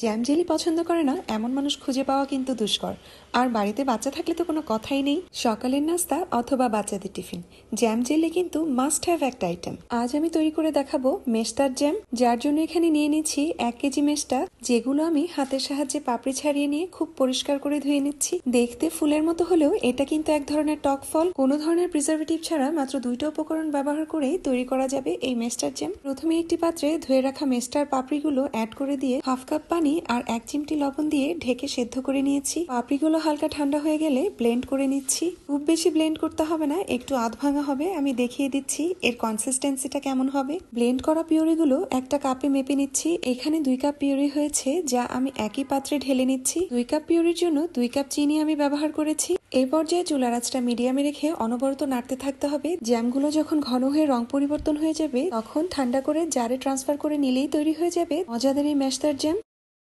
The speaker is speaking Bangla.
জ্যাম জেলি পছন্দ করে না এমন মানুষ খুঁজে পাওয়া কিন্তু দুষ্কর। আর বাড়িতে বাচ্চা থাকলে তো কোনো কথাই নেই। সকালের নাস্তা অথবা বাচ্চাদের টিফিন, জ্যাম জেলি কিন্তু মাস্ট হ্যাভ একটা আইটেম। আজ আমি তৈরি করে দেখাবো মেস্টার জ্যাম, যার জন্য এখানে নিয়ে নিচ্ছি 1 কেজি মেস্টা, যেগুলো আমি হাতের সাহায্যে পাপড়ি ছাড়িয়ে নিয়ে খুব পরিষ্কার করে ধুয়ে নিচ্ছি। দেখতে ফুলের মতো হলেও এটা কিন্তু এক ধরনের টক ফল। কোনো ধরনের প্রিজারভেটিভ ছাড়া মাত্র 2টা উপকরণ ব্যবহার করেই তৈরি করা যাবে এই মেস্টার জ্যাম। প্রথমে একটি পাত্রে ধুয়ে রাখা মেস্টার পাপড়িগুলো অ্যাড করে দিয়ে হাফ কাপ পানি আর 1 চিমটি লবণ দিয়ে ঢেকে সেদ্ধ করে নিয়েছি। পাপড়িগুলো হালকা ঠান্ডা হয়ে গেলে ব্লেন্ড করে নিচ্ছি। খুব বেশি ব্লেন্ড করতে হবে না, একটু আধ ভাঙা হবে। আমি দেখিয়ে দিচ্ছি এর কনসিস্টেন্সিটা কেমন হবে। ব্লেন্ড করা পিউরিগুলো একটা কাপে মেপে নিচ্ছি। এখানে 2 কাপ পিউরি হয়েছে, যা আমি একই পাত্রে ঢেলে নিচ্ছি। 2 কাপ পিউরির জন্য 2 কাপ চিনি আমি ব্যবহার করেছি। এই পর্যায়ে চুলার আঁচটা মিডিয়ামে রেখে অনবরত নাড়তে থাকতে হবে। জ্যামগুলো যখন ঘন হয়ে রং পরিবর্তন হয়ে যাবে, তখন ঠান্ডা করে জারে ট্রান্সফার করে নিলেই তৈরি হয়ে যাবে মজাদার এই মেস্টার জ্যাম।